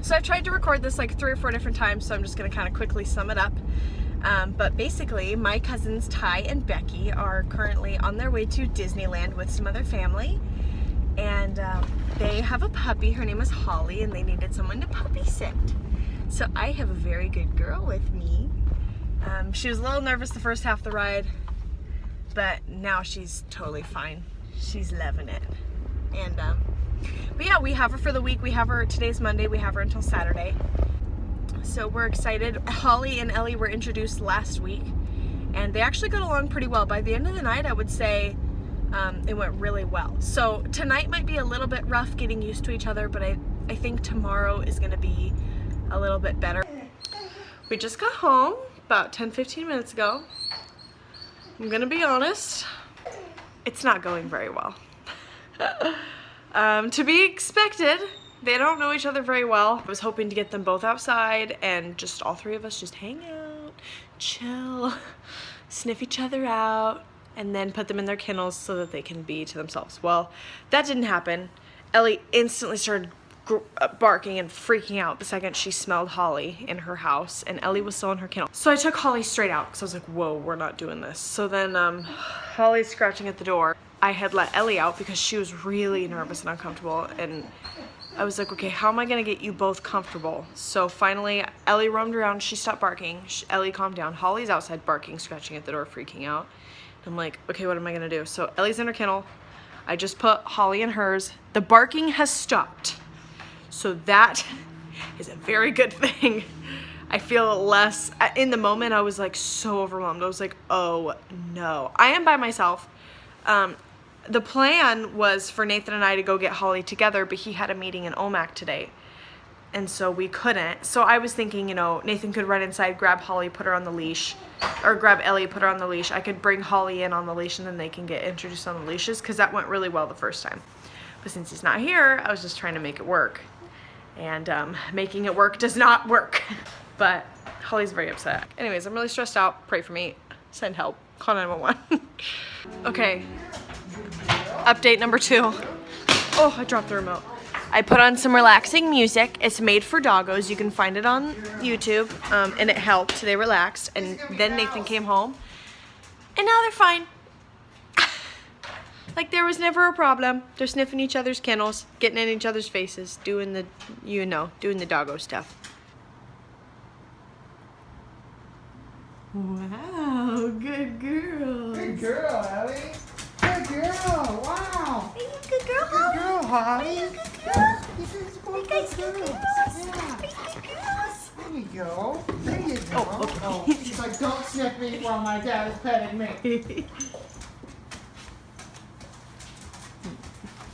So I've tried to record this like 3 or 4 different times, so I'm just gonna kind of quickly sum it up. But basically, my cousins Ty and Becky are currently on their way to Disneyland with some other family. And they have a puppy, her name is Holly, and they needed someone to puppy sit. So I have a very good girl with me. She was a little nervous the first half of the ride, but now she's totally fine. She's loving it. And but yeah, we have her for the week. We have her, today's Monday, we have her until Saturday. So we're excited. Holly and Ellie were introduced last week, and they actually got along pretty well. By the end of the night, I would say it went really well. So tonight might be a little bit rough getting used to each other, but I think tomorrow is gonna be a little bit better. We just got home about 10-15 minutes ago. I'm gonna be honest, it's not going very well. To be expected, they don't know each other very well. I was hoping to get them both outside and just all 3 of us just hang out, chill, sniff each other out, and then put them in their kennels so that they can be to themselves. Well, that didn't happen. Ellie instantly started barking and freaking out the second she smelled Holly in her house, and Ellie was still in her kennel. So I took Holly straight out because I was like, whoa, we're not doing this. So then Holly's scratching at the door. I had let Ellie out because she was really nervous and uncomfortable, and I was like, okay, how am I gonna get you both comfortable? So finally, Ellie roamed around, she stopped barking, Ellie calmed down. Holly's outside barking, scratching at the door, freaking out. I'm like, okay, what am I gonna do? So Ellie's in her kennel. I just put Holly in hers. The barking has stopped. So that is a very good thing. I feel less, in the moment I was like so overwhelmed. I was like, oh no. I am by myself. The plan was for Nathan and I to go get Holly together, but he had a meeting in Omak today, and so we couldn't. So I was thinking, you know, Nathan could run inside, grab Holly, put her on the leash, or grab Ellie, put her on the leash. I could bring Holly in on the leash, and then they can get introduced on the leashes, because that went really well the first time. But since he's not here, I was just trying to make it work. And making it work does not work. But Holly's very upset. Anyways, I'm really stressed out. Pray for me. Send help. Call 911. Okay. Update number 2. Oh, I dropped the remote. I put on some relaxing music. It's made for doggos. You can find it on YouTube. And it helped. They relaxed. And then Nathan came home. And now they're fine. Like there was never a problem. They're sniffing each other's kennels, getting in each other's faces, doing the, you know, doing the doggo stuff. Wow, good girl. Good girl, Ellie. Good girl. Wow. Are you a good girl, Good girl, Holly. Are you a good girl? You guys good girls? Yeah. Are you good girls? There you go. There you go. Oh, okay. She's like, don't sniff me while my dad is petting me.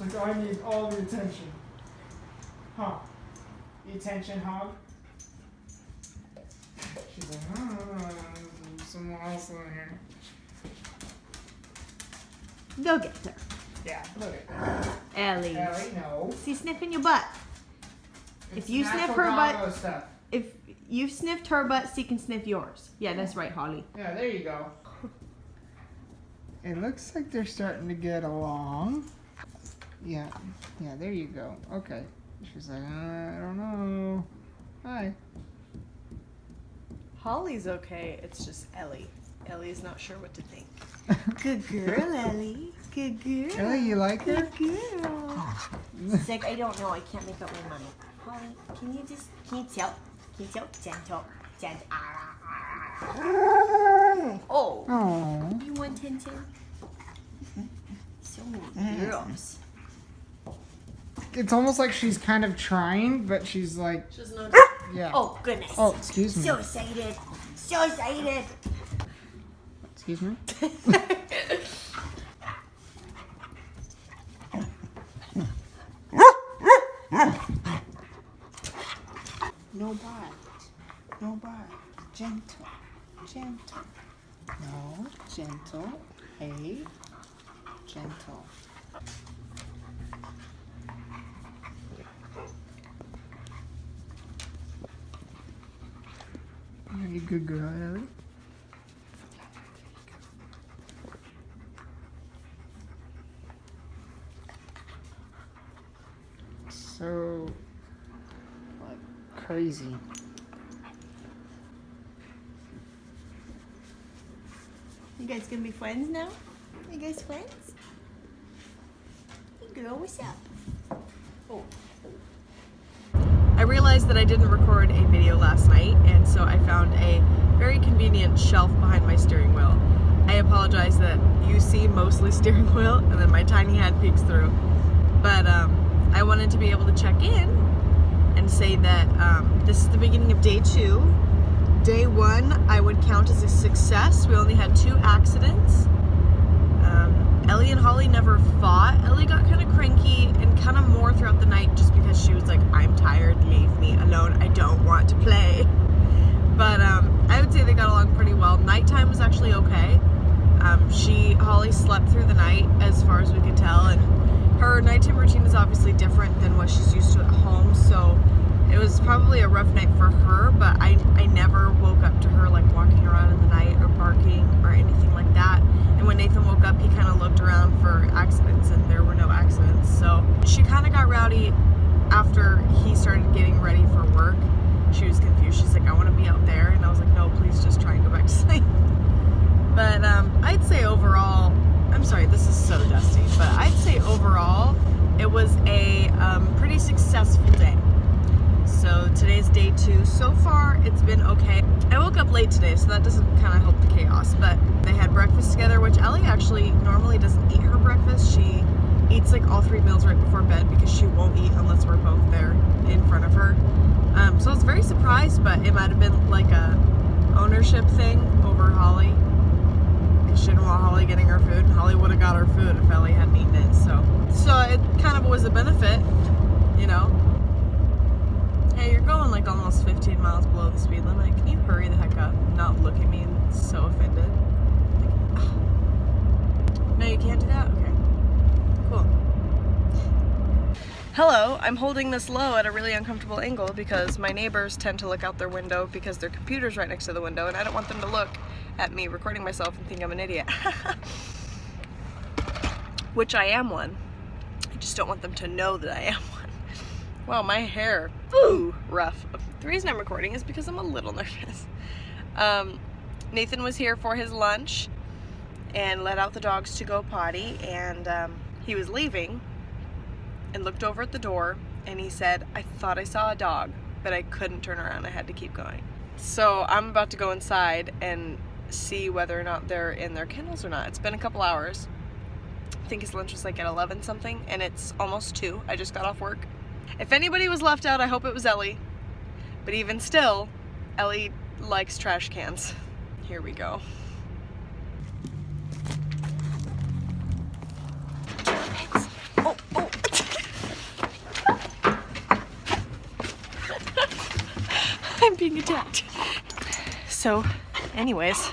Like, I need all the attention. Huh. The attention hog? She's like, there's someone else in here. Go get her. Yeah, look at that. Ellie. Ellie, no. She's sniffing your butt. It's If you sniff natural her doggo butt, stuff. if you've sniffed her butt, she can sniff yours. Yeah, that's right, Holly. Yeah, there you go. It looks like they're starting to get along. Yeah, there you go. Okay. She's like, I don't know. Hi. Holly's okay, it's just Ellie. Ellie's not sure what to think. Good girl, Ellie. Good girl. Ellie, you like her? Good girl. She's like, I don't know, I can't make up my mind. Holly, can you tell? Gentle. Oh. Oh. You want Tintin? So many girls. It's almost like she's kind of trying, but she's like, She doesn't know. yeah. Oh, goodness. Oh, excuse me. So excited. So excited. Excuse me? No bite. No bite. Gentle. Gentle. No. Gentle. Hey. Gentle. Are you a good girl, Ellie? So, crazy. You guys gonna be friends now? You guys friends? Hey girl, what's up? Oh. I realized that I didn't record a video last night, and so I found a very convenient shelf behind my steering wheel. I apologize that you see mostly steering wheel and then my tiny head peeks through. But I wanted to be able to check in and say that this is the beginning of day 2. Day 1 I would count as a success. We only had 2 accidents. Ellie and Holly never fought. Ellie got kind of cranky and kind of more throughout the night just because she was like, I'm tired, leave me alone, I don't want to play. But I would say they got along pretty well. Nighttime was actually okay. Holly slept through the night as far as we could tell, and her nighttime routine is obviously different than what she's used to at home, so it was probably a rough night for her, but I never woke up to her like walking around in the night or barking or anything like that. And when Nathan woke up, he kind of looked around for accidents, and there were no accidents. So she kind of got rowdy after he started getting ready for work. She was confused. She's like, I want to be out there. And I was like, no, please just try and go back to sleep. But I'd say overall, I'm sorry, this is so dusty, but I'd say overall, it was a pretty successful day. So today's day 2. So far, it's been okay. I woke up late today, so that doesn't kind of help the chaos, but they had breakfast together, which Ellie actually normally doesn't eat her breakfast. She eats like all 3 meals right before bed because she won't eat unless we're both there in front of her. So I was very surprised, but it might have been like a ownership thing over Holly. Because she didn't want Holly getting her food, and Holly would have got her food if Ellie hadn't eaten it. So it kind of was a benefit, you know. Hey, you're going like almost 15 miles below the speed limit. Can you hurry the heck up? Not look at me and so offended. Like, no, you can't do that? Okay. Cool. Hello, I'm holding this low at a really uncomfortable angle because my neighbors tend to look out their window because their computer's right next to the window, and I don't want them to look at me recording myself and think I'm an idiot. Which I am one. I just don't want them to know that I am one. Wow, my hair, ooh, rough. The reason I'm recording is because I'm a little nervous. Nathan was here for his lunch and let out the dogs to go potty, and he was leaving and looked over at the door and he said, I thought I saw a dog, but I couldn't turn around, I had to keep going. So I'm about to go inside and see whether or not they're in their kennels or not. It's been a couple hours. I think his lunch was like at 11 something, and it's almost 2. I just got off work. If anybody was left out, I hope it was Ellie. But even still, Ellie likes trash cans. Here we go. Oh, oh. I'm being attacked. So, anyways,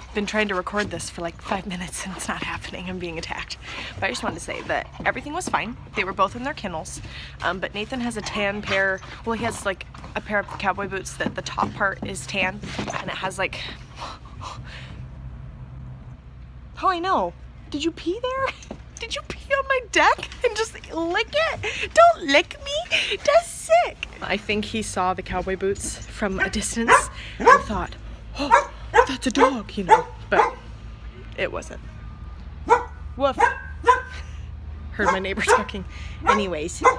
I've been trying to record this for like 5 minutes and it's not happening. I'm being attacked. But I just wanted to say that everything was fine. They were both in their kennels. But Nathan has a tan pair. Well, he has like a pair of cowboy boots that the top part is tan. And it has like... Oh, I know. Did you pee there? Did you pee on my deck and just lick it? Don't lick me. That's sick. I think he saw the cowboy boots from a distance and thought, oh, that's a dog, you know. But it wasn't. Woof. Heard my neighbor talking. Anyways. Are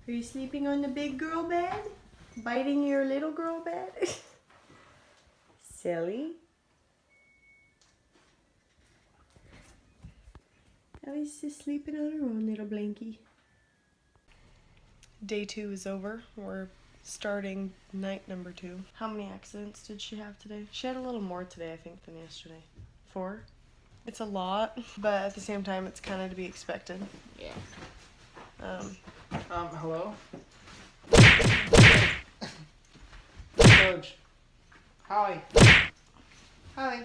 you sleeping on the big girl bed? Biting your little girl bed? Silly. Ellie's just sleeping on her own little blankie. Day 2 is over. We're starting night number 2. How many accidents did she have today? She had a little more today, I think, than yesterday. 4? It's a lot, but at the same time, it's kind of to be expected. Yeah. Hello? Coach. Holly. Holly.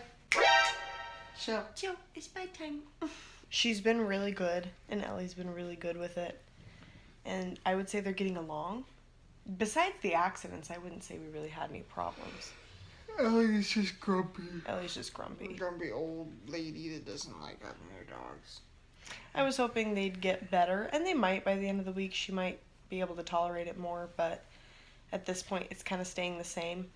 Chill. Chill, it's bedtime. She's been really good, and Ellie's been really good with it. And I would say they're getting along. Besides the accidents, I wouldn't say we really had any problems. Ellie's just grumpy. Ellie's just grumpy. Grumpy old lady that doesn't like having her dogs. I was hoping they'd get better, and they might by the end of the week. She might be able to tolerate it more, but at this point it's kind of staying the same.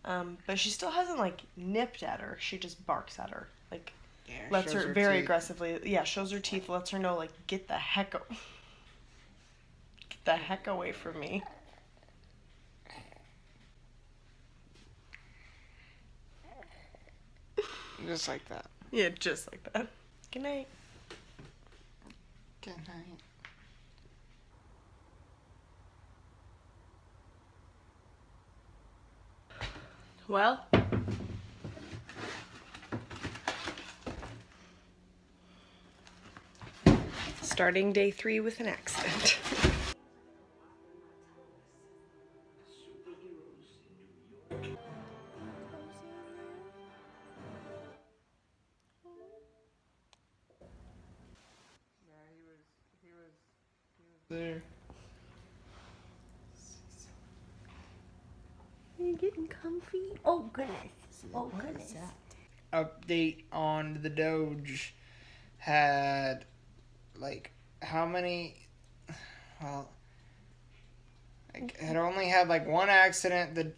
But she still hasn't, like, nipped at her. She just barks at her. Like, Yeah, lets shows her her very teeth. aggressively. Yeah, shows her teeth, lets her know, like, get the heck away from me. Just like that. Yeah, just like that. Good night. Good night. Well, starting day 3 with an accident. There. Are you getting comfy? Oh goodness. Oh goodness. Update on the Doge had, like, how many? Well, it had only had like one accident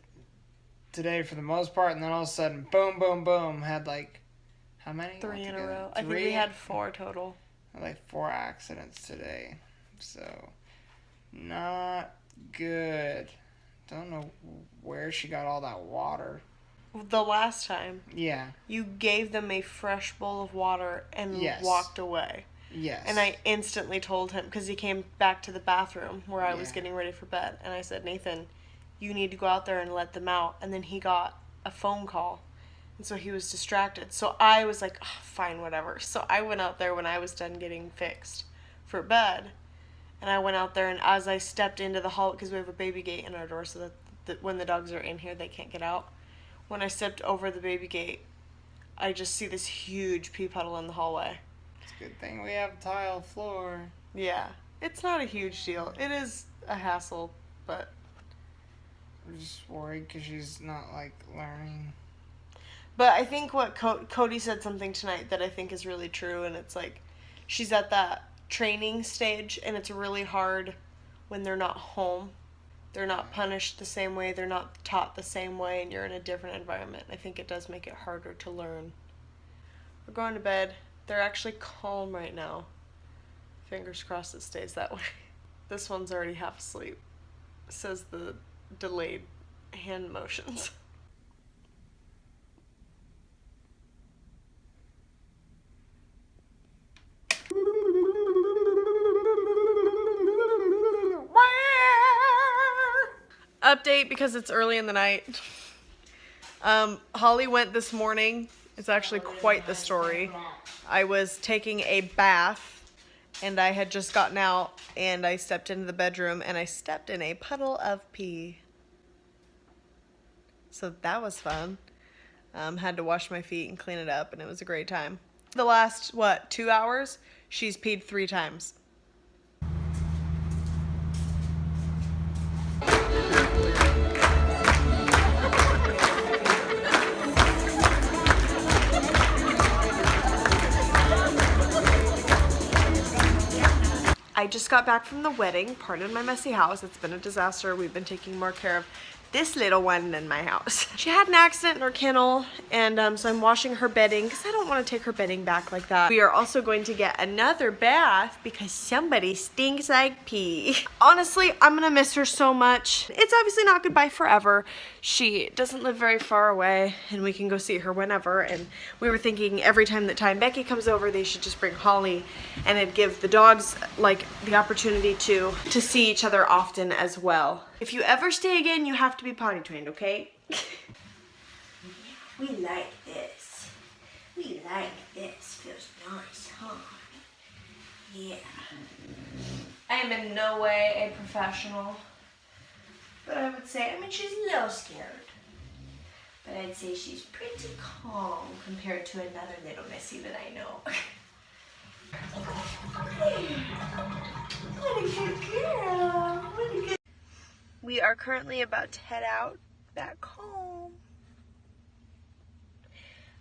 today for the most part, and then all of a sudden, boom, boom, boom, had like how many? 3 in a altogether? row. I think we Three? had 4 total. Like 4 accidents today, so not good. Don't know where she got all that water. The last time, Yeah. you gave them a fresh bowl of water and Yes. walked away. Yes. And I instantly told him, because he came back to the bathroom where I was Yeah. getting ready for bed, and I said, Nathan, you need to go out there and let them out. And then he got a phone call, and so he was distracted. So I was like, oh, fine, whatever. So I went out there when I was done getting fixed for bed, and I went out there, and as I stepped into the hall, because we have a baby gate in our door so that when the dogs are in here, they can't get out. When I stepped over the baby gate, I just see this huge pee puddle in the hallway. It's a good thing we have tile floor. Yeah, it's not a huge deal. It is a hassle, but I'm just worried because she's not like learning. I think what Cody said something tonight that I think is really true, and it's like she's at that training stage, and it's really hard when they're not home. They're not punished the same way, they're not taught the same way, and you're in a different environment. I think it does make it harder to learn. We're going to bed. They're actually calm right now. Fingers crossed it stays that way. This one's already half asleep. Says the delayed hand motions. Update because it's early in the night. Holly went this morning. It's actually quite the story. I was taking a bath and I had just gotten out and I stepped into the bedroom and I stepped in a puddle of pee. So that was fun. Had to wash my feet and clean it up and it was a great time. The last, 2 hours, she's peed 3 times. I just got back from the wedding. Pardon my messy house. It's been a disaster. We've been taking more care of this little one in my house. She had an accident in her kennel, and so I'm washing her bedding because I don't want to take her bedding back like that. We are also going to get another bath because somebody stinks like pee. Honestly, I'm gonna miss her so much. It's obviously not goodbye forever. She doesn't live very far away, and we can go see her whenever. And we were thinking every time that Becky comes over, they should just bring Holly, and it'd give the dogs like the opportunity to see each other often as well. If you ever stay again, you have to be potty trained, okay? We like this. We like this. Feels nice, huh? Yeah. I am in no way a professional, but I would say, She's a little scared. But I'd say she's pretty calm compared to another little Missy that I know. What a good girl. What a good. we are currently about to head out back home.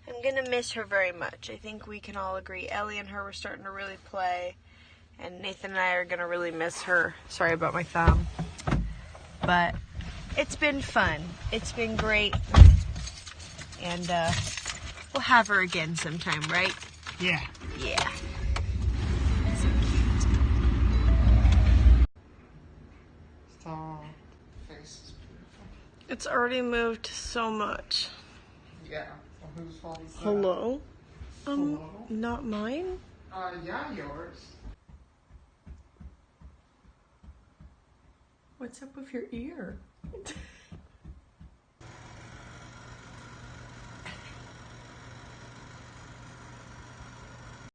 I'm gonna miss her very much. I think we can all agree. Ellie and her were starting to really play, and Nathan and I are gonna really miss her. Sorry about my thumb. But it's been fun. It's been great. And we'll have her again sometime, right? Yeah. Yeah. Stop. Face is beautiful. It's already moved so much. Yeah. Well, whose fault is that? Hello? Hello? Not mine? Yeah, yours. What's up with your ear?